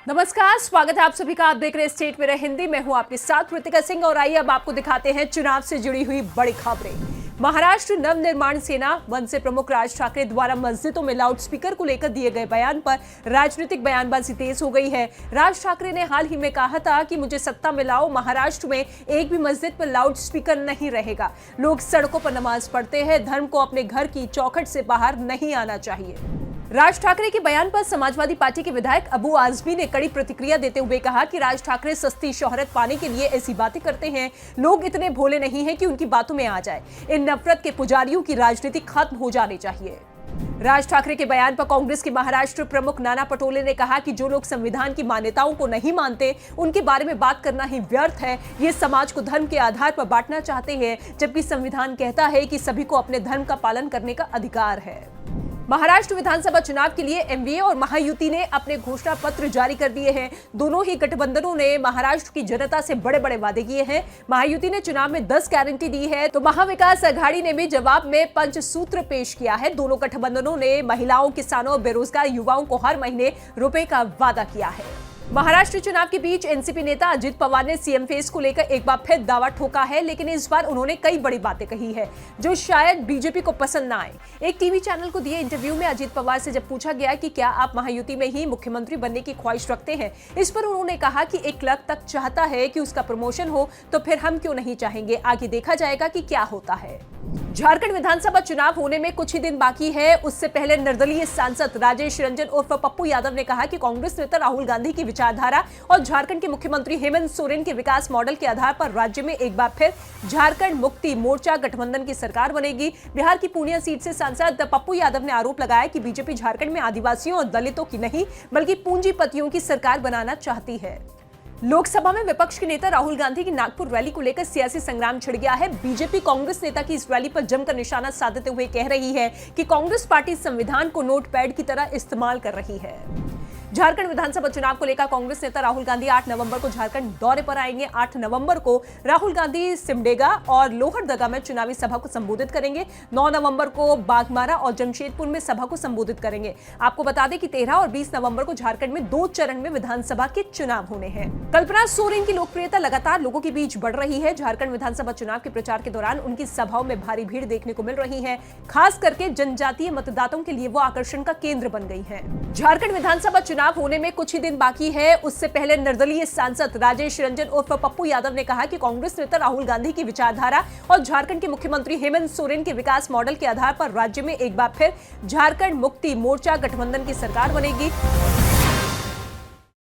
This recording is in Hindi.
नमस्कार, स्वागत है आप सभी का। आप देख रहे हैं स्टेट मेरा हिंदी। मैं हूं आपके साथ कृतिका सिंह और आइए अब आपको दिखाते हैं चुनाव से जुड़ी हुई बड़ी खबरें। महाराष्ट्र नवनिर्माण सेना मनसे प्रमुख राज ठाकरे द्वारा मस्जिदों में लाउडस्पीकर को लेकर दिए गए बयान पर राजनीतिक बयानबाजी तेज हो गई है। राज ठाकरे ने हाल ही में कहा था कि मुझे सत्ता में लाओ, महाराष्ट्र में एक भी मस्जिद पर लाउडस्पीकर नहीं रहेगा। लोग सड़कों पर नमाज पढ़ते हैं, धर्म को अपने घर की चौखट से बाहर नहीं आना चाहिए। राज ठाकरे के बयान पर समाजवादी पार्टी के विधायक अबू आजमी ने कड़ी प्रतिक्रिया देते हुए कहा कि राज ठाकरे सस्ती शोहरत पाने के लिए ऐसी बातें करते हैं। लोग इतने भोले नहीं हैं कि उनकी बातों में आ जाए। इन नफरत के पुजारियों की राजनीति खत्म हो जानी चाहिए। राज ठाकरे के बयान पर कांग्रेस के महाराष्ट्र प्रमुख नाना पटोले ने कहा कि जो लोग संविधान की मान्यताओं को नहीं मानते उनके बारे में बात करना ही व्यर्थ है। ये समाज को धर्म के आधार पर बांटना चाहते हैं, जबकि संविधान कहता है कि सभी को अपने धर्म का पालन करने का अधिकार है। महाराष्ट्र विधानसभा चुनाव के लिए एमवीए और महायुति ने अपने घोषणा पत्र जारी कर दिए हैं। दोनों ही गठबंधनों ने महाराष्ट्र की जनता से बड़े बड़े वादे किए हैं। महायुति ने चुनाव में 10 गारंटी दी है, तो महाविकास आघाड़ी ने भी जवाब में पंचसूत्र पेश किया है। दोनों गठबंधनों ने महिलाओं, किसानों और बेरोजगार युवाओं को हर महीने रुपए का वादा किया है। महाराष्ट्र चुनाव के बीच एनसीपी नेता अजित पवार ने सीएम फेस को लेकर एक बार फिर दावा ठोका है, लेकिन इस बार उन्होंने कई बड़ी बातें कही है जो शायद बीजेपी को पसंद ना आए। एक टीवी चैनल को दिए इंटरव्यू में अजित पवार से जब पूछा गया कि क्या आप महायुति में ही मुख्यमंत्री बनने की ख्वाहिश रखते हैं, इस पर उन्होंने कहा कि एक क्लब तक चाहता है कि उसका प्रमोशन हो, तो फिर हम क्यों नहीं चाहेंगे। आगे देखा जाएगा कि क्या होता है। झारखंड विधानसभा चुनाव होने में कुछ ही दिन बाकी है। उससे पहले निर्दलीय सांसद राजेश रंजन उर्फ पप्पू यादव ने कहा कि कांग्रेस नेता राहुल गांधी की विचारधारा और झारखंड के मुख्यमंत्री हेमंत सोरेन के विकास मॉडल के आधार पर राज्य में एक बार फिर झारखंड मुक्ति मोर्चा गठबंधन की सरकार बनेगी। बिहार की पूर्णिया सीट से सांसद पप्पू यादव ने आरोप लगाया कि बीजेपी झारखंड में आदिवासियों और दलितों की नहीं बल्कि पूंजीपतियों की सरकार बनाना चाहती है। लोकसभा में विपक्ष के नेता राहुल गांधी की नागपुर रैली को लेकर सियासी संग्राम छिड़ गया है। बीजेपी कांग्रेस नेता की इस रैली पर जमकर निशाना साधते हुए कह रही है कि कांग्रेस पार्टी संविधान को नोटपैड की तरह इस्तेमाल कर रही है। झारखंड विधानसभा चुनाव को लेकर कांग्रेस नेता राहुल गांधी 8 नवंबर को झारखंड दौरे पर आएंगे। 8 नवंबर को राहुल गांधी सिमडेगा और लोहरदगा में चुनावी सभा को संबोधित करेंगे। 9 नवंबर को बाघमारा और जमशेदपुर में सभा को संबोधित करेंगे। आपको बता दें कि 13 और 20 नवंबर को झारखंड में 2 चरण में विधानसभा के चुनाव होने हैं। कल्पना सोरेन की लोकप्रियता लगातार लोगों के बीच बढ़ रही है। झारखंड विधानसभा चुनाव के प्रचार के दौरान उनकी सभाओं में भारी भीड़ देखने को मिल रही है। खास करके जनजातीय मतदाताओं के लिए वो आकर्षण का केंद्र बन गई है। झारखंड विधानसभा चुनाव होने में कुछ ही दिन बाकी है। उससे पहले निर्दलीय सांसद राजेश रंजन उर्फ पप्पू यादव ने कहा कि कांग्रेस नेता राहुल गांधी की विचारधारा और झारखंड के मुख्यमंत्री हेमंत सोरेन के विकास मॉडल के आधार पर राज्य में एक बार फिर झारखंड मुक्ति मोर्चा गठबंधन की सरकार बनेगी।